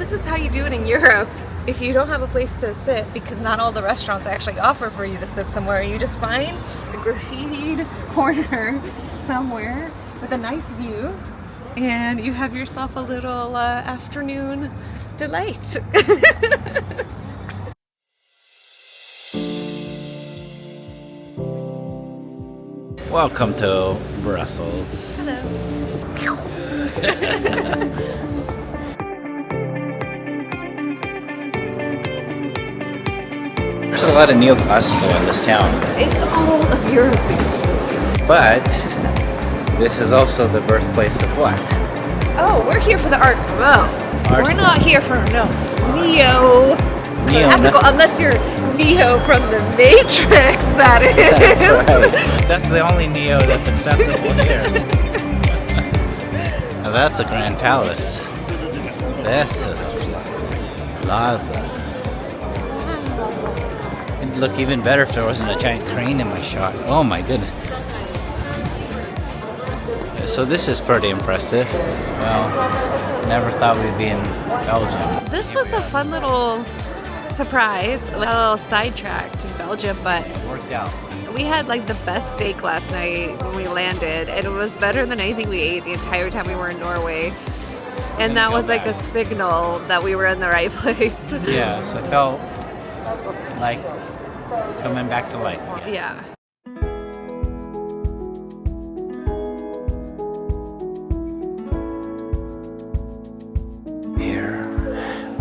this is how you do it in Europe. If you don't have a place to sit, because not all the restaurants actually offer for you to sit somewhere, you just find a graffitied corner somewhere with a nice view, and you have yourself a little afternoon delight. Welcome to Brussels. Hello. There's a lot of neoclassical in this town. It's all of Europe. But this is also the birthplace of what? Oh, we're here for the Art Nouveau. We're not here for neo-classical, unless you're Neo from the Matrix, that is. That's right. That's the only Neo that's acceptable here. Now that's a grand palace. This is a plaza. It'd look even better if there wasn't a giant crane in my shot. Oh my goodness. So this is pretty impressive. Well, never thought we'd be in Belgium. This was a fun little surprise, a little sidetracked in Belgium, but It worked out. we had like the best steak last night when we landed, and it was better than anything we ate the entire time we were in Norway. And that was like a signal that we were in the right place. Yeah, so it felt like coming back to life. Yeah. Here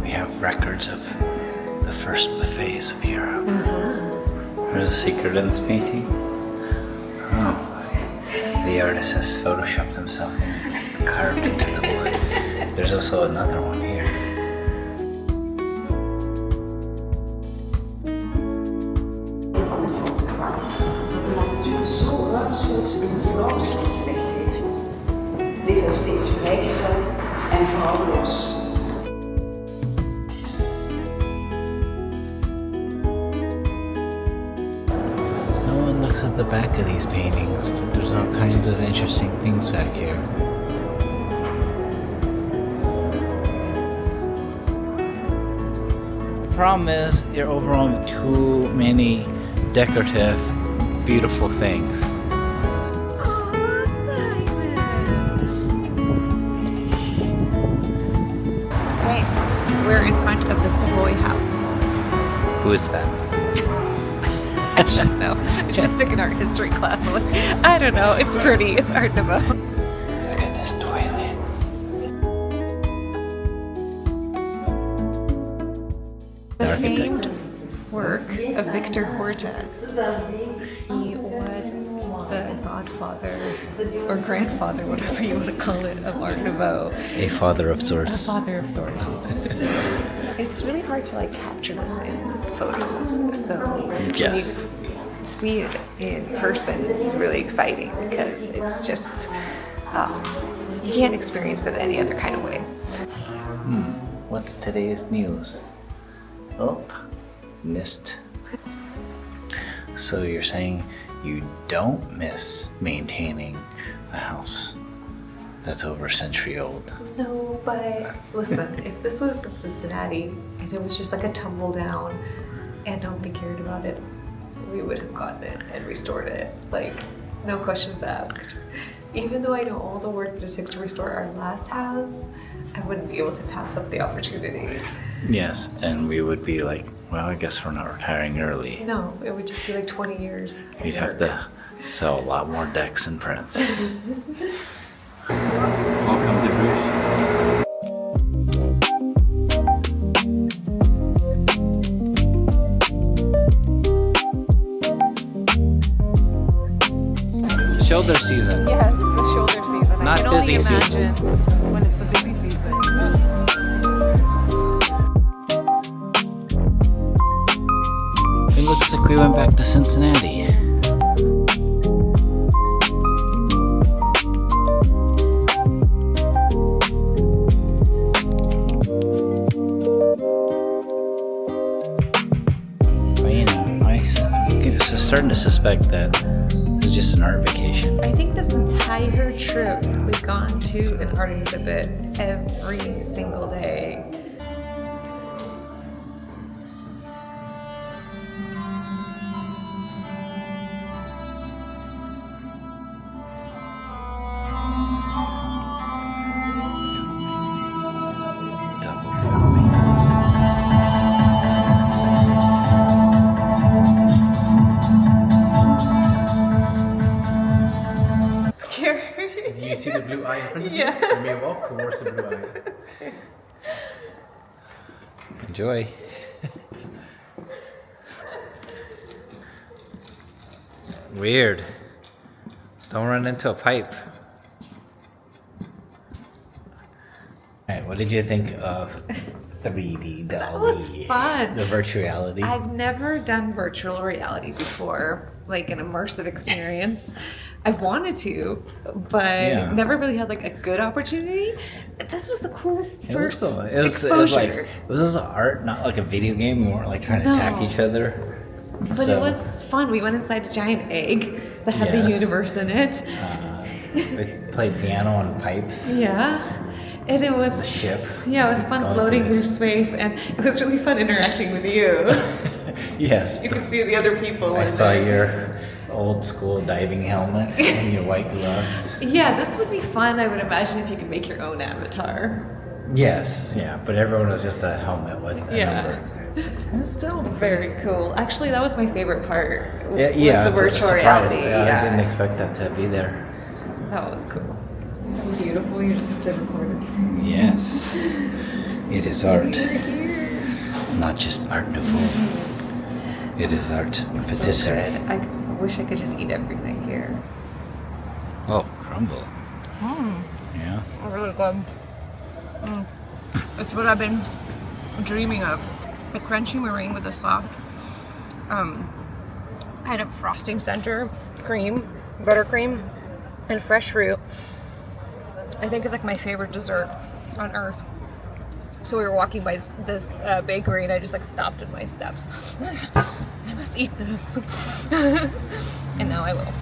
we have records of the first buffets of Europe. There's a secret in this painting. Oh, the artist has photoshopped himself and carved into the wood. There's also another one here. Liggen steeds vergelijkbaar en vooral los. No one looks at the back of these paintings, but there's all kinds of interesting things back here. The problem is you're overwhelmed with too many decorative, beautiful things. Okay, we're in front of the Solvay house. Who is that? I should know. I just took an art history class. I don't know. It's pretty. It's Art Nouveau. Look at this toilet. The famed work of Victor Horta. He was the godfather or grandfather, whatever you want to call it, of Art Nouveau. A father of sorts. A father of sorts. It's really hard to like capture this in photos, so Yeah. when you see it in person, it's really exciting because it's just you can't experience it any other kind of way. What's today's news? Oh, missed. So you're saying you don't miss maintaining a house that's over a century old? No, but listen, if this was in Cincinnati and it was just like a tumble down and nobody cared about it, we would have gotten it and restored it. Like, no questions asked. Even though I know all the work that it took to restore our last house, I wouldn't be able to pass up the opportunity. Yes, and we would be like, well, I guess we're not retiring early. No, it would just be like 20 years. We'd have to sell a lot more decks and prints. Welcome to Bruges. Shoulder season. Yes, the shoulder season. Not I can only busy season. imagine when it's the busy season. It looks like we went back to Cincinnati. I'm starting to suspect that it's just an art vacation. I think this entire trip we've gone to an art exhibit every single day. Scary. Do you see the blue eye in front of you? Yeah. You may walk towards the blue eye. Enjoy. Weird. Don't run into a pipe. Alright, what did you think of 3D Dalí? That was fun. The virtual reality. I've never done virtual reality before, like an immersive experience. I've wanted to, but never really had like a good opportunity. This was a cool first exposure. It was art, not like a video game. We weren't like trying to attack each other. But it was fun. We went inside a giant egg that had the universe in it. We played piano on pipes. Yeah. And it was ship. Yeah, it was fun floating through space, and it was really fun interacting with you. Yes. You could see the other people. I saw your old school diving helmet and your white gloves. Yeah, this would be fun, I would imagine, if you could make your own avatar. Yes, yeah, but everyone was just a helmet with a number. It's still very cool. Actually, that was my favorite part. Yeah, was the virtual reality. Yeah, I didn't expect that to be there. That was cool. So beautiful. You just have to record it. Yes, it is art. Not just Art Nouveau. It is art patisserie. So good. I wish I could just eat everything here. Oh, crumble. Yeah. Really good. It's what I've been dreaming of. A crunchy meringue with a soft kind of frosting center, cream, buttercream, and fresh fruit. I think it's like my favorite dessert on earth. So we were walking by this bakery, and I just like stopped in my steps. I must eat this. And now I will.